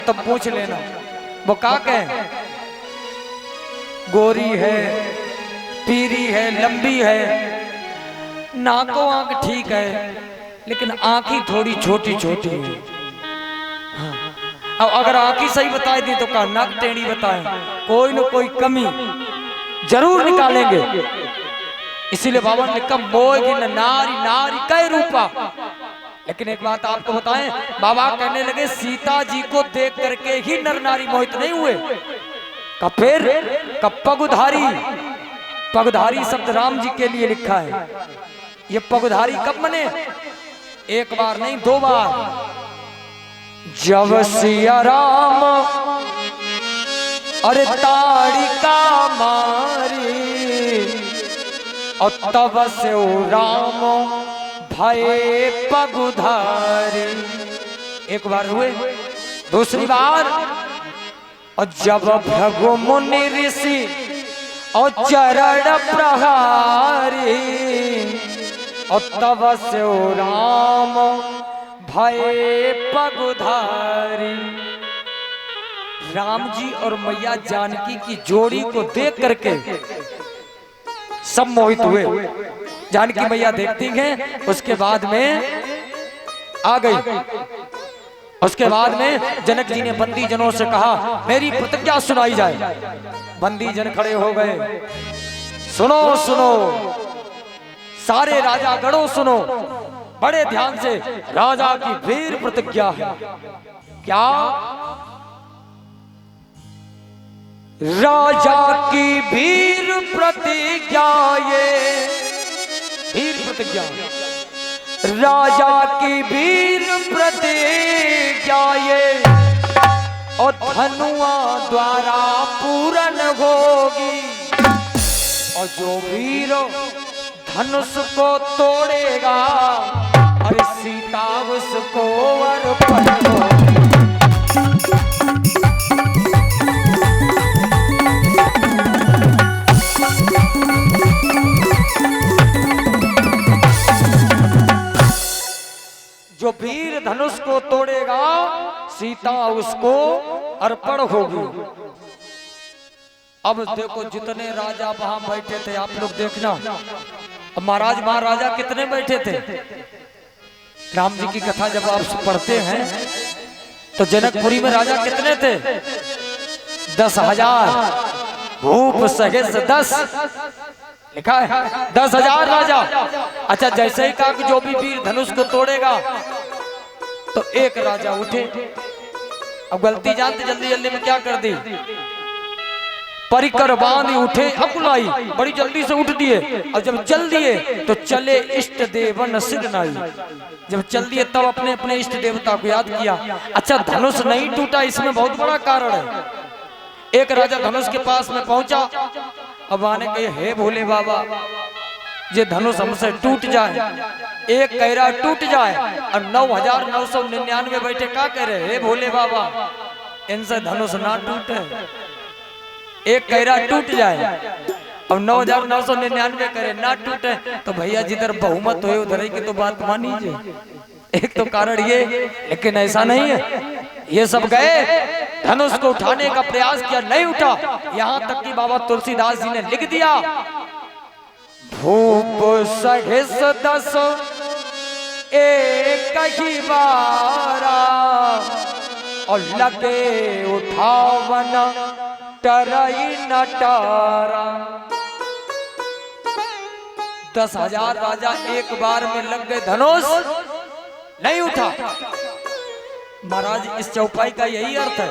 तो पूछ लेना वो का कहे, गोरी है, पीरी है, लंबी है, नाको आंख ठीक है, लेकिन आंखी थोड़ी छोटी छोटी है। हाँ। अब अगर आंखी सही बताए दी तो का नाक टेढ़ी बताए, कोई न कोई कमी जरूर निकालेंगे। इसीलिए बाबा ने लिखा मोगी न नारी नारी कै रूपा। लेकिन एक बात आपको बताएं, बाबा कहने लगे सीता जी को देख करके ही नर नारी मोहित नहीं हुए, कब फिर कब पगुधारी। पगधारी शब्द राम जी के लिए लिखा है। ये पगधारी कब बने? एक बार नहीं, दो बार। जब सिया राम अरे ताड़िका मारी और तब से राम भये पगुधारी। एक बार हुए, दूसरी बार और जब भृगु मुनि ऋषि और चरण प्रहारी और तब से राम भये पगुधारी। राम जी और मैया जानकी की जोड़ी को देख करके सब मोहित हुए। जानकी मैया देखती हैं, उसके बाद में आ गई। उसके बाद में जनक जी ने बंदी जनों से कहा मेरी प्रतिज्ञा सुनाई जाए। बंदी जन खड़े हो गए, सुनो सुनो सारे राजा गणों सुनो बड़े ध्यान से, राजा की वीर प्रतिज्ञा है। क्या? राजा की वीर प्रतिज्ञा, ये वीर प्रतिज्ञा, राजा की वीर प्रतिज्ञा ये और धनुआ द्वारा पूर्ण होगी। और जो वीर धनुष को तोड़ेगा अरे सीता उसको अर्पण होगी। जो वीर धनुष को तोड़ेगा सीता उसको अर्पण होगी। अब देखो जितने राजा वहां बैठे थे, आप लोग देखना, अब महाराज महाराजा कितने बैठे थे। राम जी की कथा जब आप पढ़ते हैं तो जनकपुरी में राजा कितने थे? 10,000। भूप सहित 10 लिखा है, 10,000 राजा। अच्छा, जैसे ही कहा कि जो भी वीर धनुष को तोड़ेगा तो एक राजा उठे। अब गलती जानते जल्दी जल्दी में क्या कर दी, परिकर बांध उठे, अकुलाई बड़ी जल्दी से उठ दिए। और जब चल दिए तो चले इष्ट देवन सिर नाई। जब चल दिए तब अपने अपने इष्ट देवता को याद किया। अच्छा, धनुष नहीं टूटा, इसमें बहुत बड़ा कारण है। एक राजा धनुष के पास में पहुंचा, अब आने के हे भोले बाबा ये धनुष हमसे टूट जाए, एक कैरा टूट जाए। और 9,999 बैठे क्या कह रहे, हे भोले बाबा इनसे धनुष ना टूटे, एक कैरा टूट जाए। अब 9,999 करे ना टूटे तो भैया जिधर बहुमत हुए उधर ही की तो बात मानीजिए। एक तो कारण ये, लेकिन ऐसा नहीं है। ये सब गए धनुष को उठाने का प्रयास किया, नहीं उठा। यहां तक कि बाबा तुलसीदास जी ने लिख दिया भूप सहिस 10 एक ही बारा और लगे उठावन टरई न टारा। 10,000 राजा एक बार में लग गए, धनुष नहीं उठा। महाराज इस चौपाई का यही अर्थ है,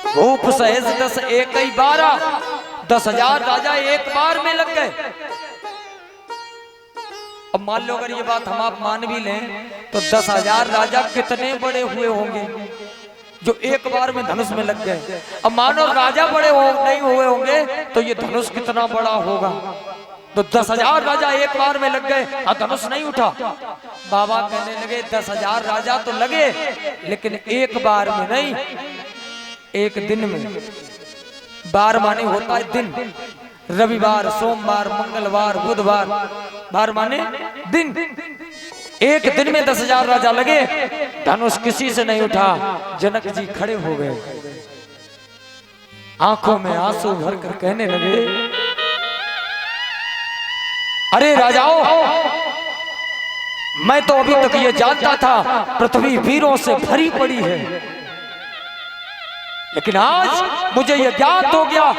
भूप सहेज 10 एक ही 12, 10,000 राजा एक बार में लग गए। अब मान लो अगर ये बात हम आप मान भी लें तो 10,000 राजा कितने बड़े हुए होंगे जो एक बार में धनुष में लग गए। अब मानो राजा बड़े नहीं हुए होंगे तो ये धनुष कितना बड़ा होगा। तो 10,000 राजा एक बार में लग गए और धनुष नहीं उठा। बाबा कहने लगे 10,000 राजा तो लगे, लेकिन एक बार में नहीं, एक दिन में। बार माने होता है दिन, रविवार, सोमवार, मंगलवार, बुधवार, बार माने दिन। एक दिन में 10,000 राजा लगे, धनुष किसी से नहीं उठा। जनक जी खड़े हो गए, आंखों में आंसू भरकर कहने लगे, अरे राजाओं, मैं तो अभी तक ये जानता था पृथ्वी वीरों से भरी पड़ी है, लेकिन आज मुझे यह ज्ञात हो गया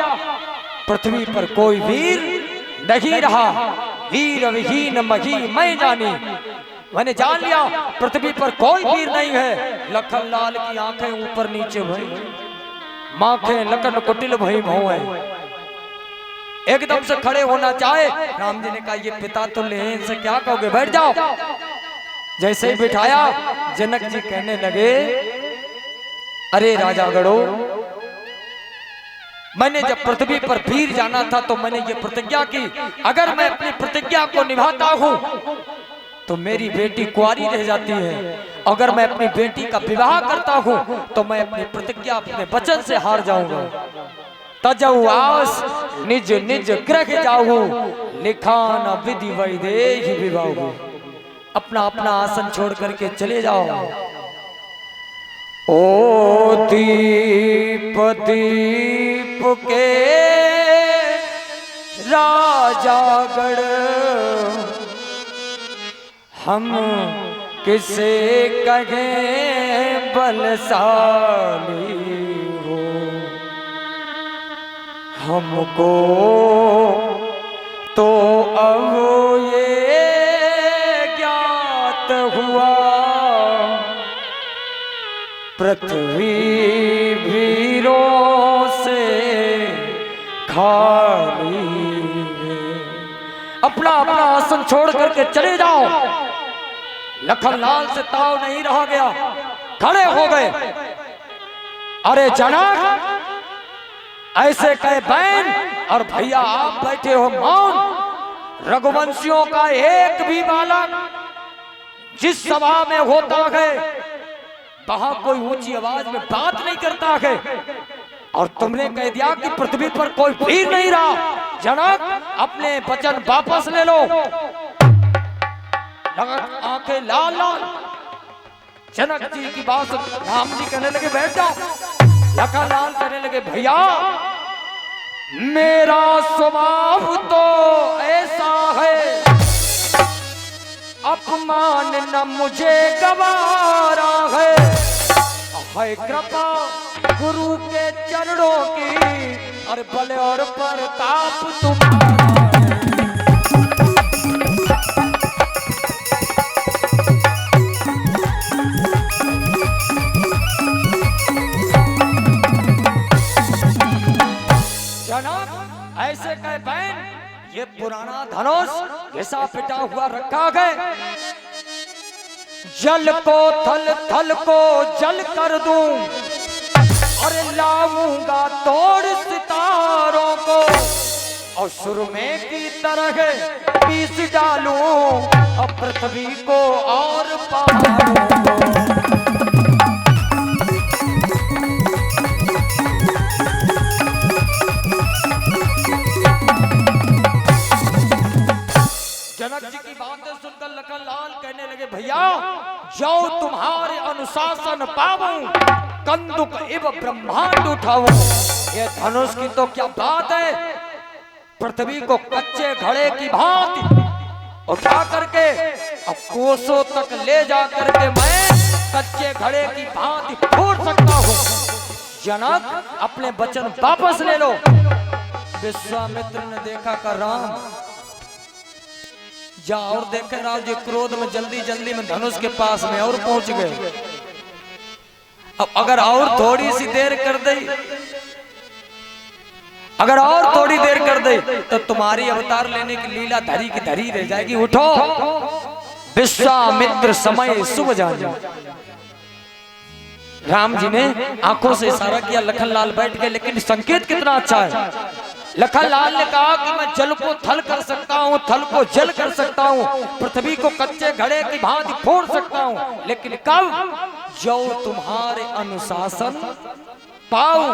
पृथ्वी पर कोई वीर नहीं रहा। वीर विहीन मही मैं जानी, मैंने जान लिया पृथ्वी पर कोई वीर नहीं है। लखन लाल की आंखें ऊपर नीचे भई, माथे लखन कुटिल भई भौं, एकदम से खड़े होना चाहे। राम जी ने कहा, ये पिता तो ले, इनसे क्या कहोगे, बैठ जाओ। जैसे ही बिठाया, जनक जी कहने लगे, अरे राजा गणों, मैंने जब पृथ्वी पर वीर जाना था तो मैंने ये प्रतिज्ञा की, अगर मैं अपनी प्रतिज्ञा को निभाता हूं तो मेरी बेटी कुंवारी रह जाती है, अगर मैं अपनी बेटी का विवाह करता हूं तो मैं अपनी प्रतिज्ञा, अपने वचन से हार जाऊंगा। तजऊ आस निज निज ग्रह जाऊं, लिखा न विधि वैदेही विवाह। अपना अपना आसन छोड़ करके चले जाओ। ओ दीप दीप के राजागढ़, हम किसे कहें बलशाली हो, हमको तो अब ये ज्ञात हुआ पृथ्वी वीरों से खाली है। अपना अपना आसन छोड़ करके चले जाओ। लखन लाल से ताव नहीं रहा गया, खड़े हो गए। अरे जनक, ऐसे कहे बहन और भैया आप बैठे हो मौन। रघुवंशियों का एक भी बालक जिस सभा में होता है वहां कोई ऊंची आवाज में बात नहीं करता है, और तुमने कह दिया कि पृथ्वी पर कोई वीर नहीं रहा। जनक, अपने वचन वापस ले लो। आंखें लाल लाल। जनक जी की बात राम जी कहने लगे, बैठ जाओ। लखन लाल कहने लगे, भैया मेरा स्वभाव तो ऐसा है, अपमान न मुझे गवारा है कृपा गुरु के चरणों की, और बल और प्रताप तुम्हारा जनक। ऐसे कहे बहन, ये पुराना धनुष ऐसा पिटा हुआ रखा है, जल को थल, थल को जल कर दूं, और लाऊंगा तोड़ सितारों को, और सुरमे की तरह पीस डालूं, और पृथ्वी को और पहाड़ों को। जनक जी की बातें सुनकर लखन लाल कहने लगे, भैया जाओ तुम्हारे अनुशासन पाऊं, कंदुक इव ब्रह्मांड उठाऊं। ये धनुष की तो क्या बात है, पृथ्वी को कच्चे घड़े की भांति उठा करके अब कोसों तक ले जा करके मैं कच्चे घड़े की भांति फोड़ सकता हूं। जनक, अपने वचन वापस ले लो। विश्वामित्र ने देखा कर राम जा, और देखे राम जी क्रोध में जल्दी जल्दी में धनुष के पास में और पहुंच गए। अब अगर और थोड़ी सी देर कर दे, अगर और थोड़ी देर कर दे तो तुम्हारी अवतार लेने की लीला धरी की धरी रह जाएगी। उठो, विश्वामित्र समय शुभ जाने। राम जी ने आंखों से इशारा किया, लखन लाल बैठ गए। लेकिन संकेत कितना अच्छा है। लखन लाल ने कहा कि मैं जल को थल कर सकता हूँ, थल को जल कर सकता हूँ, पृथ्वी को कच्चे घड़े की भांति फोड़ सकता हूँ, लेकिन कब? जो तुम्हारे अनुशासन पाऊं।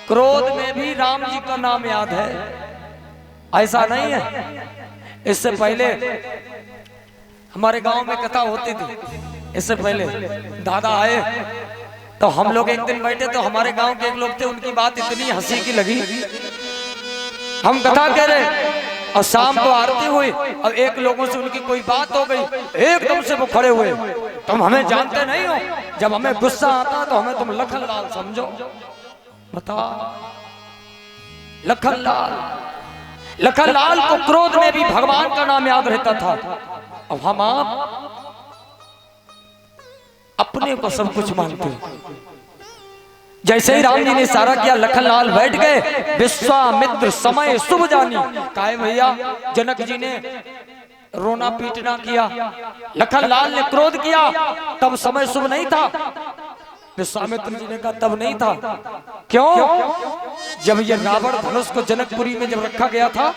क्रोध में भी राम जी का नाम याद है, ऐसा नहीं है। इससे पहले हमारे गांव में कथा होती थी। इससे पहले दादा आए तो हम लोग एक दिन बैठे तो हमारे गांव के एक लोग थे, उनकी बात इतनी हंसी की लगी। हम कथा कह रहे और शाम को आरती हुई और एक लोगों से उनकी कोई बात हो गई, एकदम से वो खड़े हुए। तुम हमें जानते नहीं हो, जब हमें गुस्सा आता तो हमें तुम लखन लाल समझो। बता, लखन लाल को क्रोध में भी भगवान का नाम याद रहता था। अब हम आप अपने को सब कुछ मानते। जैसे ही राम जी ने इशारा किया, लखन लाल बैठ गए। विश्वामित्र समय शुभ जानी। काहे भैया, जनक जी ने रोना पीटना किया, लखन लाल ने क्रोध किया, तब समय शुभ नहीं था। विश्वामित्र जी ने कहा तब नहीं था। क्यों? जब ये रावण धनुष को जनकपुरी में जब रखा गया था,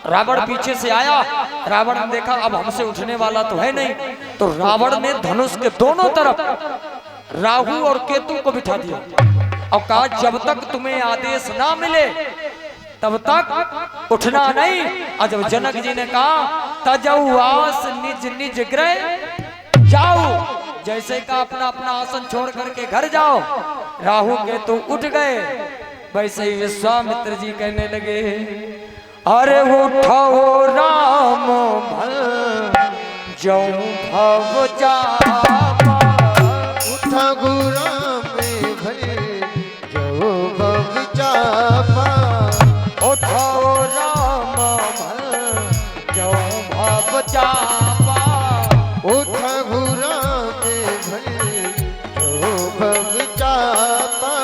रावण पीछे से आया, रावण ने देखा अब हमसे उठने वाला तो है नहीं, तो रावण ने धनुष के दोनों तरफ राहु और केतु को बिठा दिया और कहा जब तक तुम्हें आदेश ना मिले तब तक उठना नहीं। और जब जनक जी ने कहा तजऊ आस निज निज गृह जाओ, जैसे का अपना अपना आसन छोड़ करके घर जाओ, राहु केतु उठ गए। वैसे ही विश्वामित्र जी कहने लगे अरे उठो राम भल जाऊं भव जापा, उठा गुरा में भले जो भव जापा, उठो राम भल जाऊं भव जापा, उठा गुरा में भले जो भव जापा,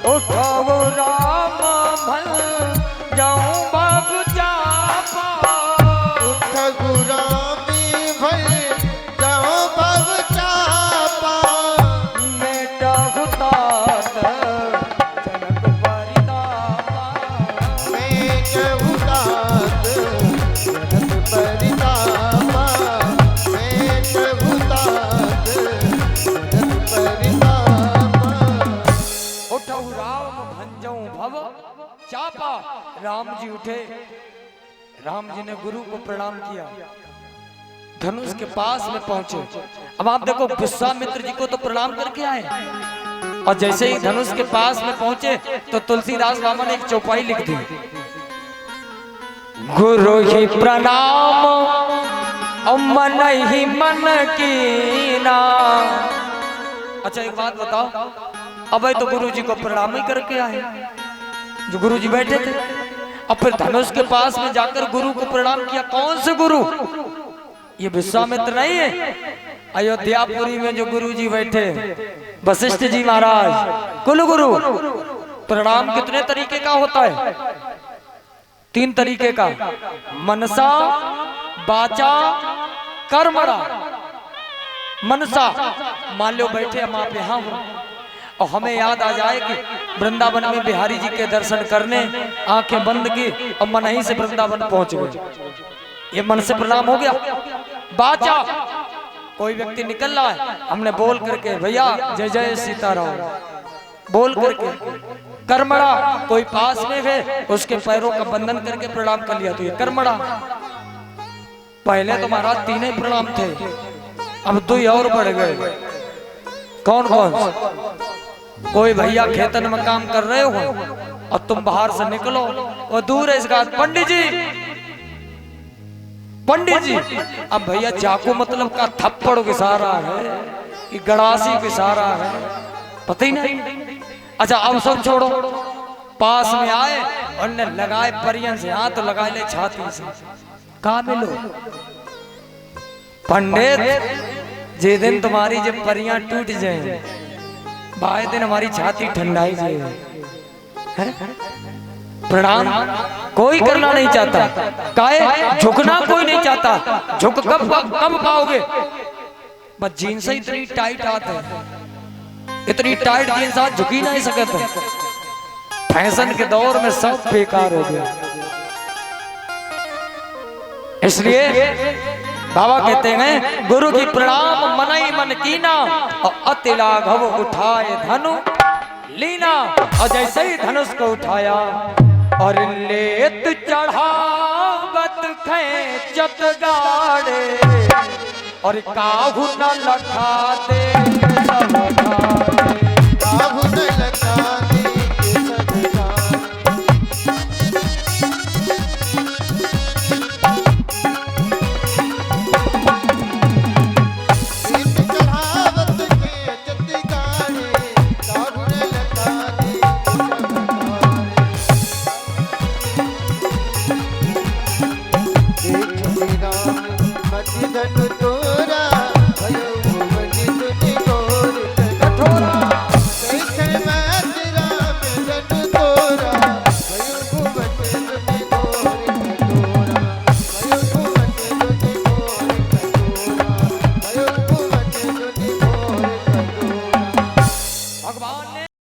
उठो राम भल जाऊं भव जापा, उठा गुरा में भले जो भव जापा, मेटा हुतात जनक परितापा, मैं कहूतात जनक परितापा, मैं कहूतात जनक परितापा। उठो राम भंजऊ भव चापा। राम जी उठे, राम जी ने गुरु को प्रणाम किया, धनुष के पास में पहुंचे। अब आप देखो विश्वामित्र जी को तो प्रणाम करके आए और जैसे ही धनुष के पास में पहुंचे तो तुलसीदास बाबा ने एक चौपाई लिख दी, गुरु ही प्रणाम और मन ही मन की ना। अच्छा एक बात बताओ, अब तो गुरु जी को प्रणाम ही करके आए जो गुरु जी बैठे थे, और फिर धनुष के पास में जाकर गुरु को प्रणाम किया। कौन से गुरु? ये विश्वामित्र नहीं है, अयोध्यापुरी में जो गुरु जी बैठे वशिष्ठ जी महाराज, कुल गुरु। प्रणाम कितने तरीके का होता है? 3 तरीके का, मनसा वाचा कर्मणा। मनसा, मान लो बैठे हम आप यहाँ हो और हमें याद आ जाए कि वृंदावन में बिहारी जी के दर्शन करने, आंखें बंद की और मन ही से वृंदावन पहुंच गए, ये मन से प्रणाम हो गया। बाचा, कोई व्यक्ति निकल रहा है, हमने बोल करके भैया जय जय सीताराम बोल करके। कर्मणा, कोई पास में है उसके पैरों का बंधन करके प्रणाम कर लिया, तो ये कर्मणा। पहले तो महाराज 3 ही प्रणाम थे, अब 2 और बढ़ गए। कौन कौन? कोई भैया खेतन में काम कर रहे हो और तुम बाहर से निकलो और दूर है इसका पंडित जी, पंडित जी। अब भैया चाकू मतलब का थप्पड़ के सहारा है कि गड़ासी के सहारा है, पता ही नहीं। अच्छा अब सब छोड़ो, पास में आए और ने लगाए परियन से हाथ तो लगा ले छाती से, कहा मिलो पंडित जे दिन तुम्हारी जब परियां टूट जाए बाए दिन हमारी छाती ठंडाई जाए। प्रणाम कोई करना नहीं चाहता, काहे? झुकना कोई नहीं चाहता। झुक कब पाओगे? बस जीन्स इतनी टाइट आते हैं, इतनी टाइट जीन्स आज झुकी नहीं सकते। फैशन के दौर में सब बेकार हो गया। इसलिए बाबा कहते हैं गुरु की प्रणाम मनई मन कीना और अति लाघव उठाए धनु लीना। और जैसे ही धनुष को उठाया और लेत चढ़ावत खेचत गाड़े और काहू न लखा दे सब गाड़े। काहू न लखा दे सब गाड़े। इन चढ़ावत खेचत गाड़े, काहू न लखा दे सब गाड़े। देख राम मति धनु तो